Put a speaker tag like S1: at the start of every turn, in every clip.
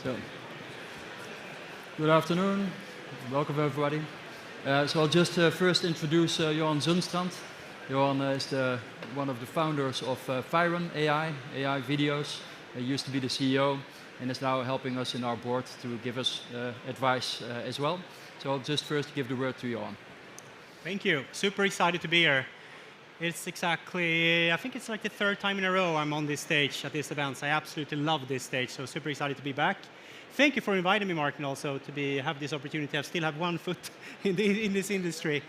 S1: So, good afternoon. Welcome, everybody. So I'll just first introduce Johan Sundstrand. Johan is one of the founders of Maarten AI videos. He used to be the CEO and is now helping us in our board to give us advice as well. So I'll just first give the word to Johan.
S2: Thank you. Super excited to be here. It's exactly, I think it's like the third time in a row I'm on this stage at this event. I absolutely love this stage, so super excited to be back. Thank you for inviting me, Maarten, also to have this opportunity. I still have one foot in this industry.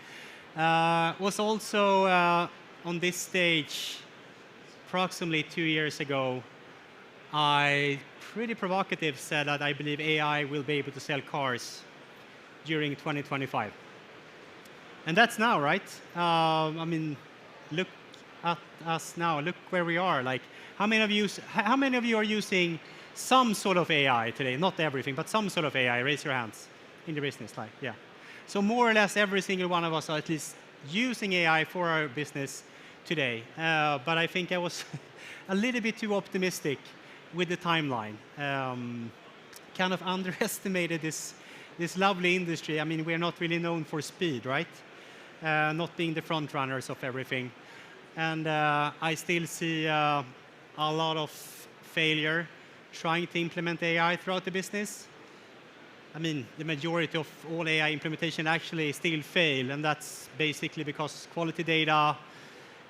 S2: Was also on this stage approximately 2 years ago. I pretty provocative said that I believe AI will be able to sell cars during 2025. And that's now, right? I mean, look at us now. Look where we are. Like, how many of you are using some sort of AI today? Not everything, but some sort of AI. Raise your hands in the business. Like, yeah. So more or less every single one of us are at least using AI for our business today. But I think I was a little bit too optimistic with the timeline. Kind of underestimated this lovely industry. I mean, we're not really known for speed, right? Not being the front runners of everything. And I still see a lot of failure trying to implement AI throughout the business. I mean, the majority of all AI implementation actually still fail, and that's basically because quality data,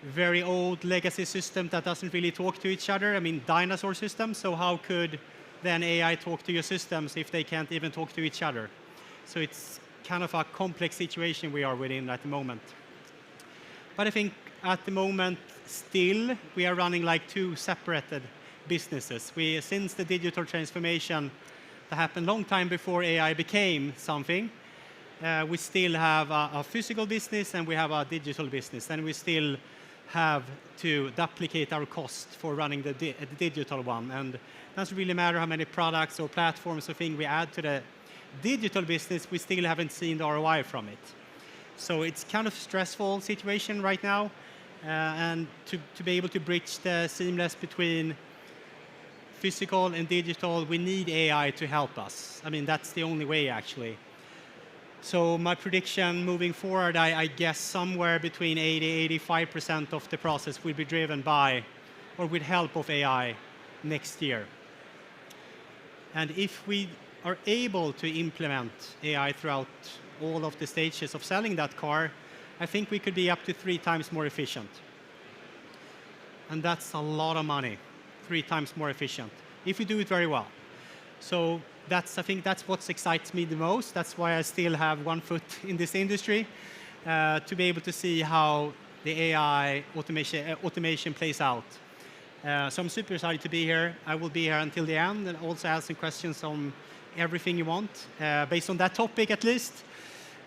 S2: very old legacy system that doesn't really talk to each other. I mean, dinosaur systems, so how could then AI talk to your systems if they can't even talk to each other? So it's kind of a complex situation we are within at the moment. But I think at the moment, still, we are running like two separated businesses. Since the digital transformation that happened a long time before AI became something, we still have a physical business and we have a digital business, and we still have to duplicate our cost for running the digital one. And it doesn't really matter how many products or platforms or things we add to the digital business, we still haven't seen the ROI from it. So it's kind of stressful situation right now, and to be able to bridge the seamless between physical and digital, we need AI to help us. I mean, that's the only way, actually. So my prediction moving forward, I guess somewhere between 80–85% of the process will be driven by or with help of AI next year. And if we are able to implement AI throughout all of the stages of selling that car, I think we could be up to 3 times more efficient. And that's a lot of money, 3 times more efficient, if we do it very well. So I think that's what excites me the most. That's why I still have one foot in this industry, to be able to see how the AI automation plays out. So I'm super excited to be here. I will be here until the end and also ask some questions on everything you want, based on that topic at least.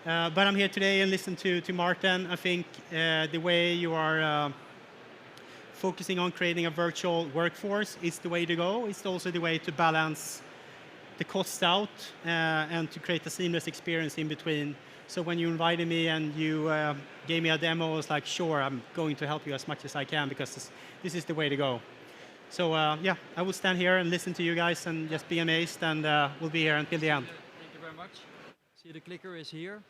S2: But I'm here today and listen to Maarten. I think the way you are focusing on creating a virtual workforce is the way to go. It's also the way to balance the costs out and to create a seamless experience in between. So when you invited me and you gave me a demo, I was like, sure, I'm going to help you as much as I can because this is the way to go. So yeah, I will stand here and listen to you guys and just be amazed, and we'll be here until the end.
S1: Thank you very much. See, the clicker is here.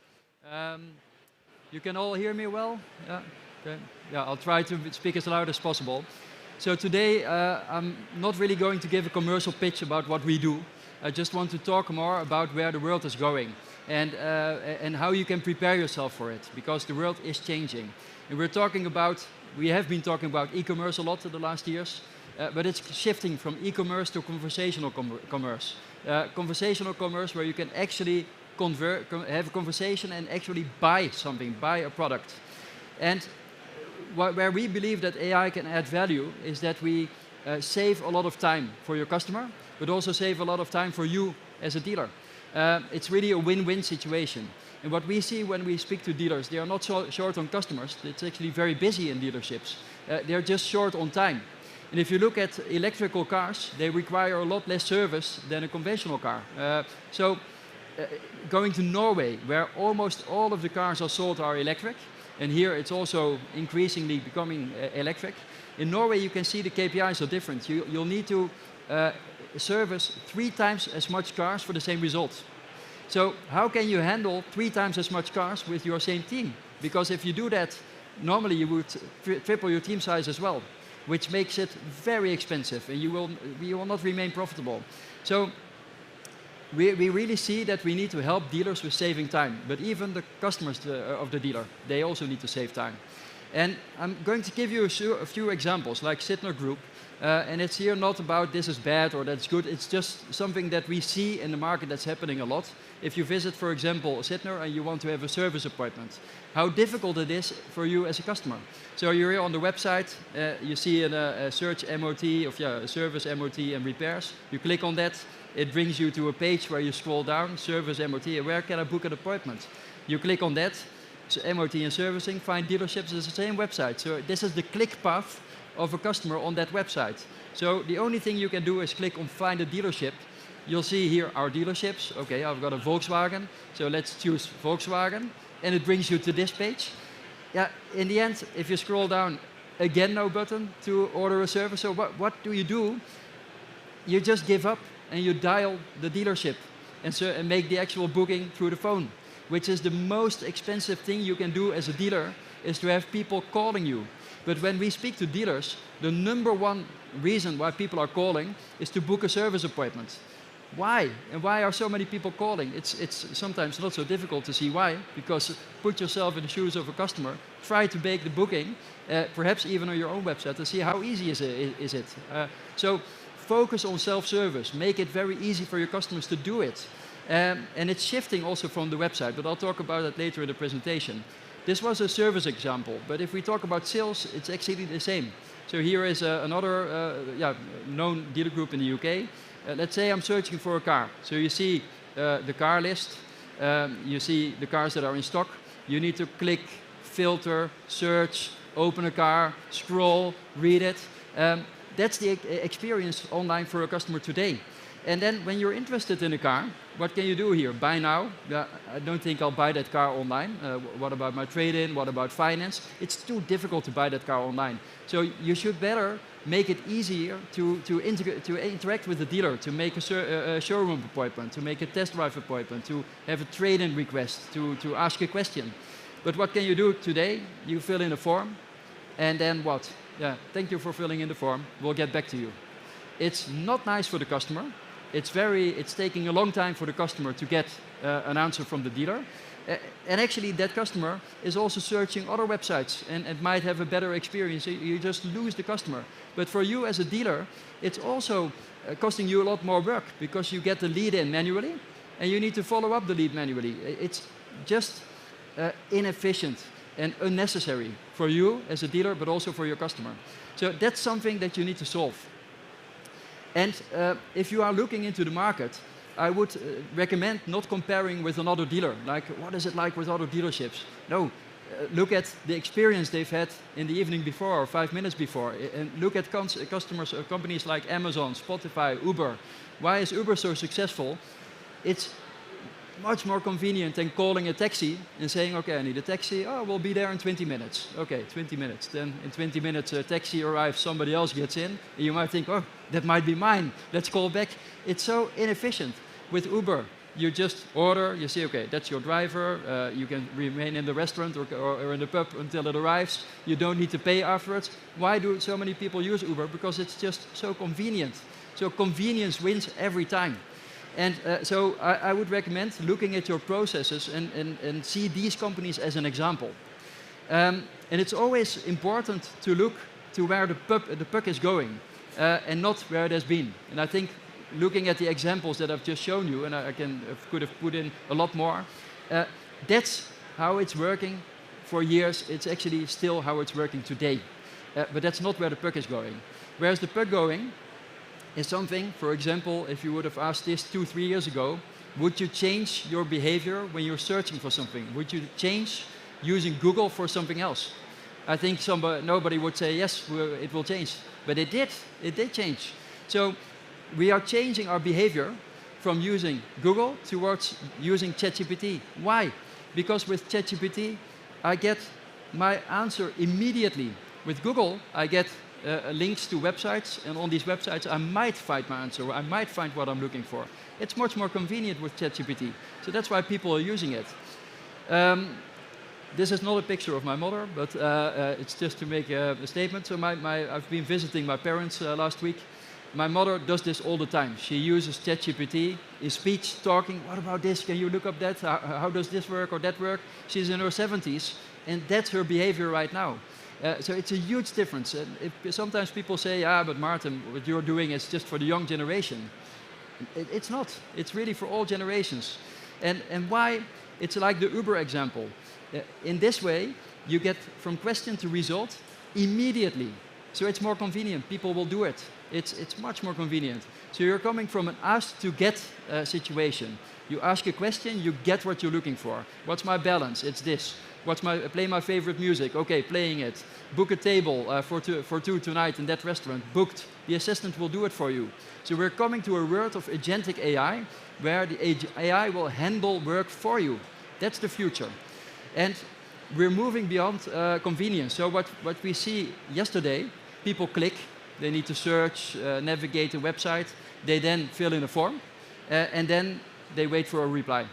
S1: You can all hear me well? Yeah. Okay. Yeah, I'll try to speak as loud as possible. So today, I'm not really going to give a commercial pitch about what we do. I just want to talk more about where the world is going and how you can prepare yourself for it, because the world is changing. And we have been talking about e-commerce a lot in the last years, but it's shifting from e-commerce to conversational commerce. Conversational commerce where you can actually have a conversation and actually buy something, buy a product. And where we believe that AI can add value is that we save a lot of time for your customer, but also save a lot of time for you as a dealer. It's really a win-win situation. And what we see when we speak to dealers, they are not so short on customers. It's actually very busy in dealerships. They're just short on time. And if you look at electrical cars, they require a lot less service than a conventional car. Going to Norway, where almost all of the cars are sold are electric, and here it's also increasingly becoming electric. In Norway, you can see the KPIs are different. You'll need to service 3 times as much cars for the same results. So how can you handle 3 times as much cars with your same team? Because if you do that, normally you would triple your team size as well, which makes it very expensive, and you will not remain profitable. So we really see that we need to help dealers with saving time, but even the customers of the dealer, they also need to save time. And I'm going to give you a few examples, like Sytner Group, and it's here not about this is bad or that's good, it's just something that we see in the market that's happening a lot. If you visit, for example, Sytner and you want to have a service appointment, how difficult it is for you as a customer. So you're here on the website, you see a search MOT, service MOT and repairs, you click on that, it brings you to a page where you scroll down, service MOT, where can I book an appointment? You click on that, so MOT and servicing, find dealerships, is the same website. So this is the click path of a customer on that website. So the only thing you can do is click on find a dealership. You'll see here our dealerships. Okay, I've got a Volkswagen, so let's choose Volkswagen. And it brings you to this page. Yeah, in the end, if you scroll down, again no button to order a service. So what do? You just give up and you dial the dealership and make the actual booking through the phone, which is the most expensive thing you can do as a dealer, is to have people calling you. But when we speak to dealers, the number one reason why people are calling is to book a service appointment. Why? And why are so many people calling? It's sometimes not so difficult to see why, because put yourself in the shoes of a customer, try to make the booking, perhaps even on your own website, to see how easy is it. So focus on self-service, make it very easy for your customers to do it. And it's shifting also from the website, but I'll talk about that later in the presentation. This was a service example, but if we talk about sales, it's actually the same. So here is another known dealer group in the UK. Let's say I'm searching for a car. So you see the car list, you see the cars that are in stock. You need to click, filter, search, open a car, scroll, read it. That's the experience online for a customer today. And then when you're interested in a car, what can you do here? Buy now. I don't think I'll buy that car online. What about my trade-in? What about finance? It's too difficult to buy that car online. So you should better make it easier to interact with the dealer, to make a showroom appointment, to make a test drive appointment, to have a trade-in request, to ask a question. But what can you do today? You fill in a form, and then what? Yeah, thank you for filling in the form. We'll get back to you. It's not nice for the customer. It's taking a long time for the customer to get an answer from the dealer. And actually that customer is also searching other websites and might have a better experience. You just lose the customer. But for you as a dealer, it's also costing you a lot more work, because you get the lead in manually and you need to follow up the lead manually. It's just inefficient and unnecessary for you as a dealer, but also for your customer. So that's something that you need to solve. And if you are looking into the market, I would recommend not comparing with another dealer. Like, what is it like with other dealerships? No, look at the experience they've had in the evening before or 5 minutes before. And look at customers, companies like Amazon, Spotify, Uber. Why is Uber so successful? It's much more convenient than calling a taxi and saying, okay, I need a taxi. Oh, we'll be there in 20 minutes. Okay, 20 minutes. Then in 20 minutes, a taxi arrives, somebody else gets in. And you might think, oh, that might be mine. Let's call back. It's so inefficient. With Uber, you just order, you say, okay, that's your driver. You can remain in the restaurant or in the pub until it arrives. You don't need to pay afterwards. Why do so many people use Uber? Because it's just so convenient. So convenience wins every time. And so I would recommend looking at your processes and see these companies as an example. And it's always important to look to where the puck is going and not where it has been. And I think looking at the examples that I've just shown you, and I could have put in a lot more, that's how it's working for years. It's actually still how it's working today. But that's not where the puck is going. Where's the puck going? Is something, for example, if you would have asked this 2-3 years ago, would you change your behavior when you're searching for something? Would you change using Google for something else? I think nobody would say, yes, it will change. But it did change. So we are changing our behavior from using Google towards using ChatGPT. Why? Because with ChatGPT, I get my answer immediately. With Google, I get links to websites, and on these websites I might find my answer, or I might find what I'm looking for. It's much more convenient with ChatGPT, so that's why people are using it. This is not a picture of my mother, but it's just to make a statement. So I've been visiting my parents last week. My mother does this all the time. She uses ChatGPT in speech, talking, what about this? Can you look up that? How does this work or that work? She's in her 70s, and that's her behavior right now. So it's a huge difference. And sometimes people say, but Maarten, what you're doing is just for the young generation. It's not. It's really for all generations. And why? It's like the Uber example. In this way, you get from question to result immediately. So it's more convenient. People will do it. It's much more convenient. So you're coming from an ask to get situation. You ask a question, you get what you're looking for. What's my balance? It's this. Play my favorite music. Okay, playing it. Book a table for two tonight in that restaurant. Booked. The assistant will do it for you. So we're coming to a world of agentic AI, where the AI will handle work for you. That's the future. And we're moving beyond convenience. So what we see yesterday, people click, they need to search, navigate a website, they then fill in a form, and then they wait for a reply.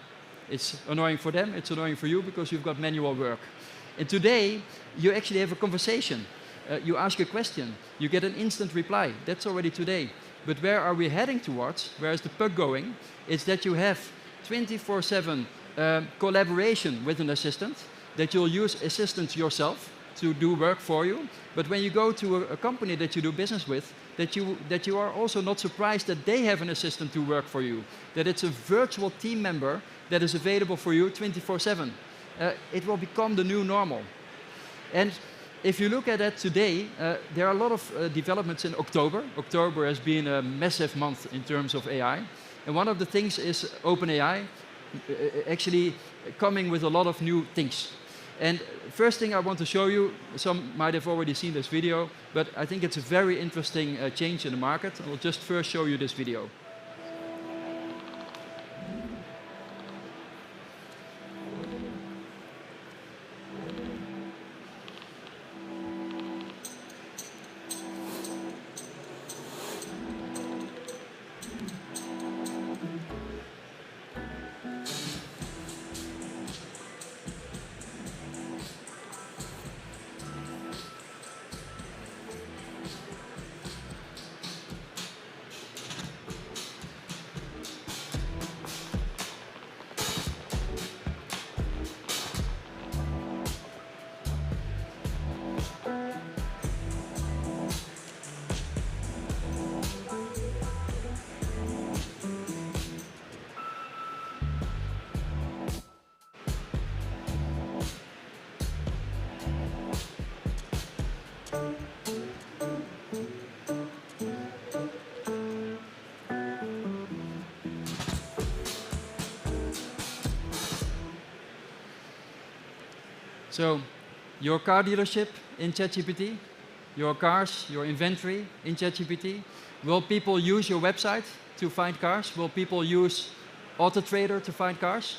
S1: It's annoying for them, it's annoying for you, because you've got manual work. And today, you actually have a conversation. You ask a question, you get an instant reply. That's already today. But where are we heading towards? Where is the puck going? It's that you have 24/7 collaboration with an assistant, that you'll use assistants yourself to do work for you. But when you go to a company that you do business with, that you are also not surprised that they have an assistant to work for you, that it's a virtual team member that is available for you 24/7. It will become the new normal. And if you look at that today, there are a lot of developments in October. October has been a massive month in terms of AI. And one of the things is OpenAI actually coming with a lot of new things. And first thing I want to show you, some might have already seen this video, but I think it's a very interesting change in the market. I'll just first show you this video. So, your car dealership in ChatGPT, your cars, your inventory in ChatGPT. Will people use your website to find cars? Will people use AutoTrader to find cars?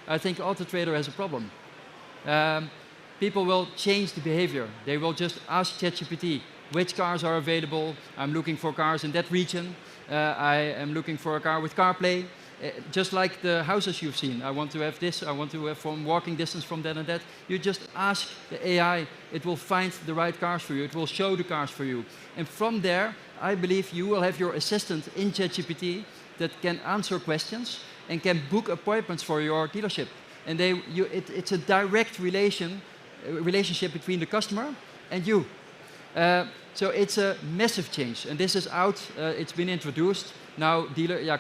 S1: I think AutoTrader has a problem. People will change the behavior. They will just ask ChatGPT, which cars are available? I'm looking for cars in that region. I am looking for a car with CarPlay. Just like the houses you've seen. I want to have this, I want to have from walking distance from that and that. You just ask the AI, it will find the right cars for you, it will show the cars for you. And from there, I believe you will have your assistant in ChatGPT that can answer questions and can book appointments for your dealership. And it's a direct relationship between the customer and you. So it's a massive change, and this is out, it's been introduced. Now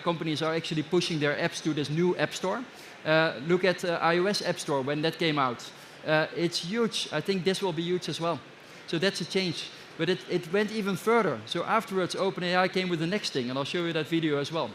S1: companies are actually pushing their apps to this new app store. Look at iOS App Store when that came out. It's huge. I think this will be huge as well. So that's a change. But it went even further. So afterwards, OpenAI came with the next thing, and I'll show you that video as well.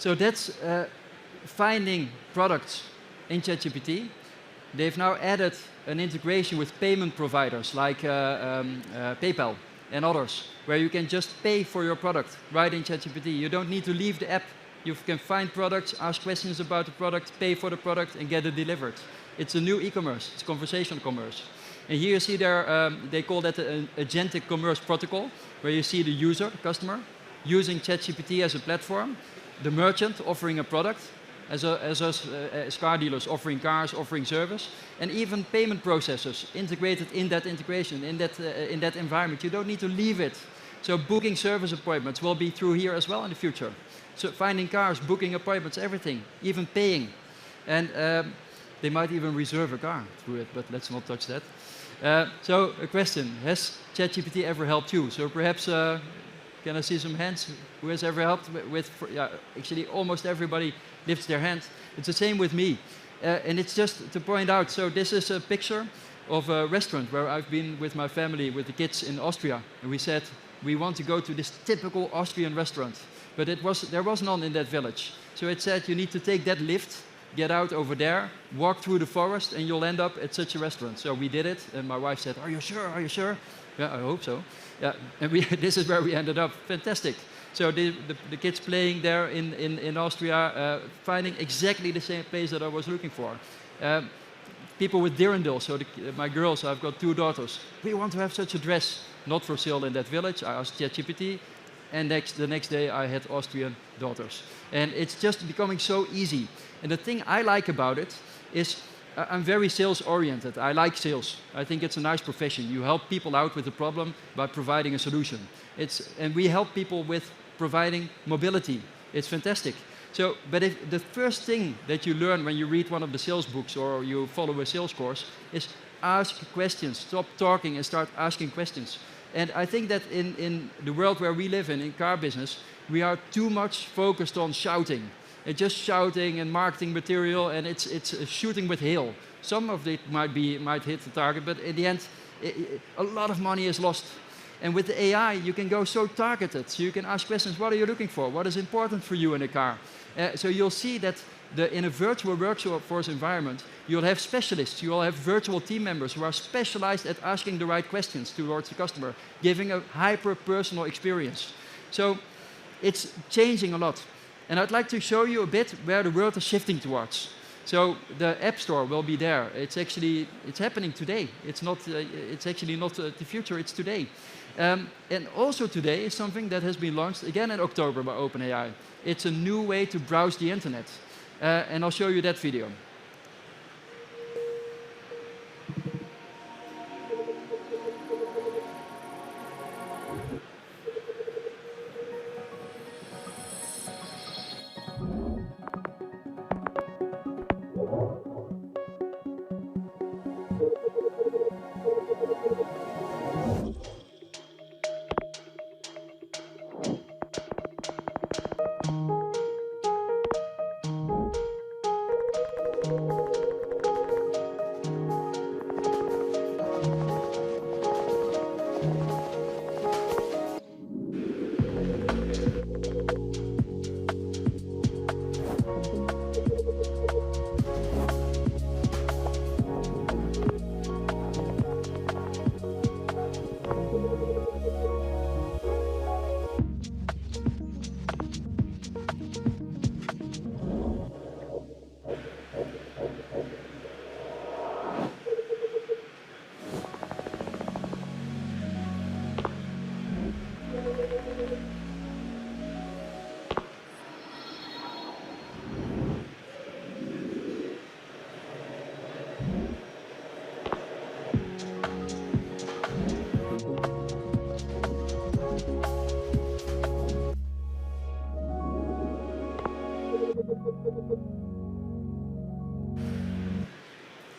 S1: So that's finding products in ChatGPT. They've now added an integration with payment providers like PayPal and others, where you can just pay for your product right in ChatGPT. You don't need to leave the app. You can find products, ask questions about the product, pay for the product, and get it delivered. It's a new e-commerce. It's conversational commerce. And here you see there, they call that an agentic commerce protocol, where you see the user, the customer, using ChatGPT as a platform, the merchant offering a product, as us as car dealers offering cars, offering service, and even payment processors integrated in that integration, in that environment. You don't need to leave it. So booking service appointments will be through here as well in the future. So finding cars, booking appointments, everything, even paying. And they might even reserve a car through it, but let's not touch that. So a question, has ChatGPT ever helped you? So perhaps, can I see some hands? Who has ever helped with yeah, actually almost everybody lifts their hand. It's the same with me. And it's just to point out, so this is a picture of a restaurant where I've been with my family, with the kids in Austria. And we said, we want to go to this typical Austrian restaurant. But there was none in that village. So it said, you need to take that lift, get out over there, walk through the forest, and you'll end up at such a restaurant. So we did it, and my wife said, are you sure, are you sure? Yeah, I hope so. Yeah, and this is where we ended up. Fantastic. So the kids playing there in Austria, finding exactly the same place that I was looking for. People with dirndl, so my girls, I've got 2 daughters. We want to have such a dress, not for sale in that village. I asked ChatGPT, and the next day I had Austrian daughters. And it's just becoming so easy. And the thing I like about it is I'm very sales oriented. I like sales. I think it's a nice profession. You help people out with a problem by providing a solution. And we help people with providing mobility. It's fantastic. So, but if the first thing that you learn when you read one of the sales books or you follow a sales course is ask questions. Stop talking and start asking questions. And I think that in the world where we live in car business, we are too much focused on shouting. It's just shouting and marketing material, and it's shooting with hail. Some of it might hit the target, but in the end, a lot of money is lost. And with the AI, you can go so targeted. So you can ask questions, what are you looking for? What is important for you in a car? So you'll see that in a virtual workforce environment, you'll have specialists, you'll have virtual team members who are specialized at asking the right questions towards the customer, giving a hyper-personal experience. So it's changing a lot. And I'd like to show you a bit where the world is shifting towards. So the App Store will be there. It's happening today. It's actually not the future, it's today. And also today is something that has been launched again in October by OpenAI. It's a new way to browse the internet. And I'll show you that video.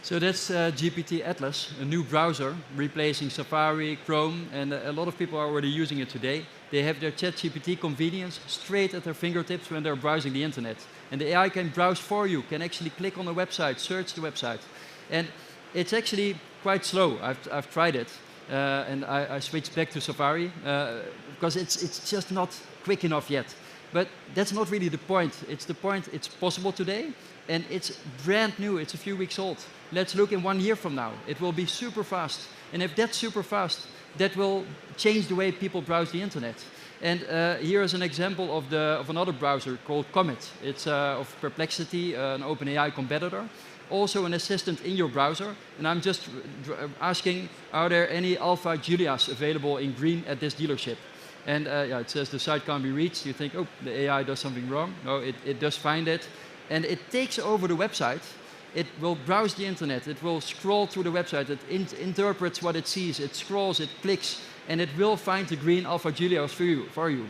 S1: So that's GPT Atlas, a new browser replacing Safari, Chrome, and a lot of people are already using it today. They have their ChatGPT convenience straight at their fingertips when they're browsing the internet. And the AI can browse for you, can actually click on the website, search the website. And it's actually quite slow. I've tried it, and I switched back to Safari because it's just not quick enough yet. But that's not really the point. It's the point, it's possible today, and it's brand new, it's a few weeks old. Let's look in 1 year from now. It will be super fast. And if that's super fast, that will change the way people browse the internet. And here is an example of another browser called Comet. It's of Perplexity, an OpenAI competitor. Also an assistant in your browser. And I'm just asking, are there any Alpha Julias available in green at this dealership? And yeah, it says the site can't be reached. You think, oh, the AI does something wrong. No, it does find it. And it takes over the website. It will browse the internet. It will scroll through the website. It interprets what it sees. It scrolls, it clicks, and it will find the green Alpha Julias for you.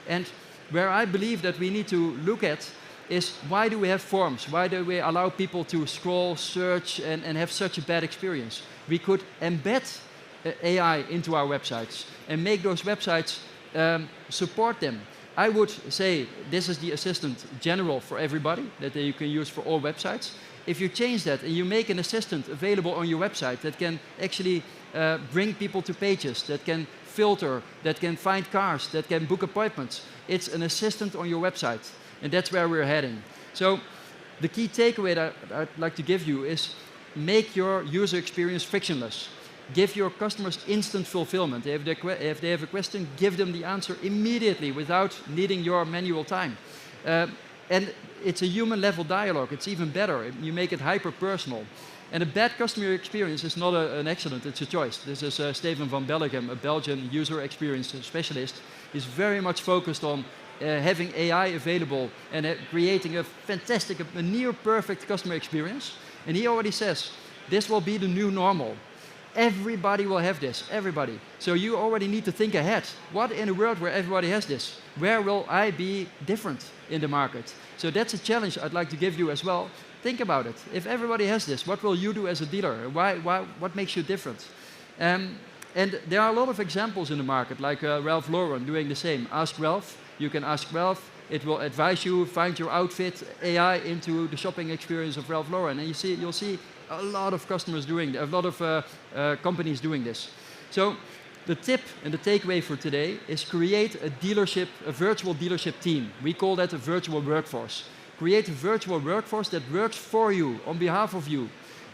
S1: And where I believe that we need to look at is, why do we have forums? Why do we allow people to scroll, search, and have such a bad experience? We could embed AI into our websites and make those websites support them. I would say this is the assistant general for everybody that you can use for all websites. If you change that and you make an assistant available on your website that can actually bring people to pages, that can filter, that can find cars, that can book appointments, it's an assistant on your website. And that's where we're heading. So the key takeaway that I'd like to give you is, make your user experience frictionless. Give your customers instant fulfillment. If they have a question, give them the answer immediately without needing your manual time. And it's a human level dialogue. It's even better. You make it hyper-personal. And a bad customer experience is not an accident, it's a choice. This is Steven van Bellegem, a Belgian user experience specialist. He's very much focused on having AI available and creating a fantastic, a near perfect customer experience. And he already says, this will be the new normal. Everybody will have this, everybody. So you already need to think ahead. What in a world where everybody has this? Where will I be different in the market? So that's a challenge I'd like to give you as well. Think about it. If everybody has this, what will you do as a dealer? What makes you different? And there are a lot of examples in the market, like Ralph Lauren doing the same. Ask Ralph. You can ask Ralph. It will advise you, find your outfit, AI into the shopping experience of Ralph Lauren. And you'll see a lot of customers doing, a lot of companies doing this. So the tip and the takeaway for today is, create a dealership, a virtual dealership team. We call that a virtual workforce. Create a virtual workforce that works for you, on behalf of you,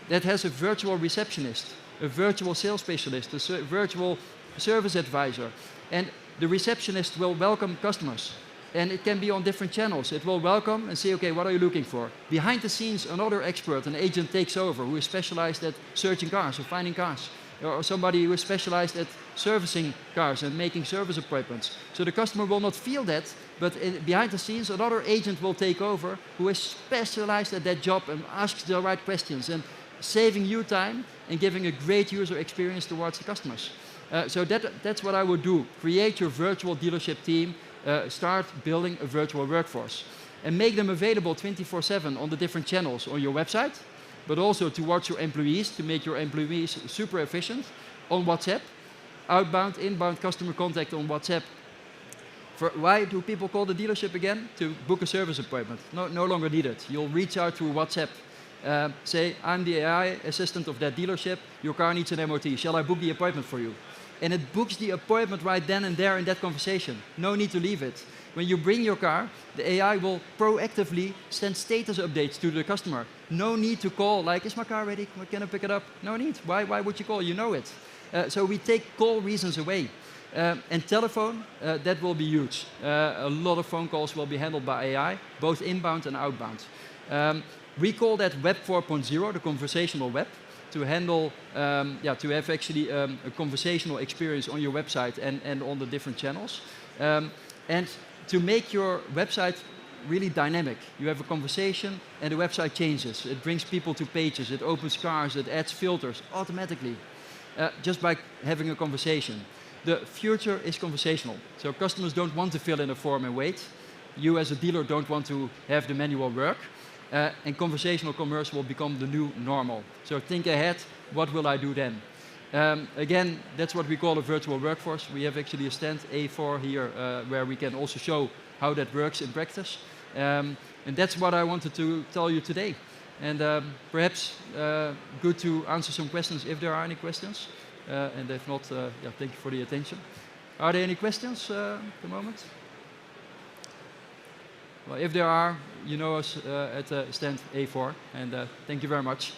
S1: that has a virtual receptionist, a virtual sales specialist, a virtual service advisor. And the receptionist will welcome customers. And it can be on different channels. It will welcome and say, okay, what are you looking for? Behind the scenes, another expert, an agent takes over, who is specialized at searching cars or finding cars. Or somebody who is specialized at servicing cars and making service appointments. So the customer will not feel that, but behind the scenes, another agent will take over, who is specialized at that job and asks the right questions, and saving you time and giving a great user experience towards the customers. So that's what I would do. Create your virtual dealership team. Start building a virtual workforce and make them available 24/7 on the different channels on your website, but also towards your employees, to make your employees super efficient, on WhatsApp, outbound, inbound customer contact on WhatsApp. Why do people call the dealership again? To book a service appointment. No longer needed. You'll reach out through WhatsApp. Say, I'm the AI assistant of that dealership. Your car needs an MOT. Shall I book the appointment for you? And it books the appointment right then and there in that conversation. No need to leave it. When you bring your car, the AI will proactively send status updates to the customer. No need to call, like, is my car ready? Can I pick it up? No need. Why would you call? You know it. So we take call reasons away. And telephone, that will be huge. A lot of phone calls will be handled by AI, both inbound and outbound. We call that Web 4.0, the conversational web, to handle, to have actually a conversational experience on your website and on the different channels. And to make your website really dynamic. You have a conversation and the website changes. It brings people to pages, it opens cars, it adds filters automatically, just by having a conversation. The future is conversational. So customers don't want to fill in a form and wait. You as a dealer don't want to have the manual work. And conversational commerce will become the new normal. So think ahead, what will I do then? Again, that's what we call a virtual workforce. We have actually a stand A4 here where we can also show how that works in practice. And that's what I wanted to tell you today. And perhaps good to answer some questions if there are any questions. And if not, thank you for the attention. Are there any questions at the moment? Well, if there are, you know us at stand A4. And thank you very much.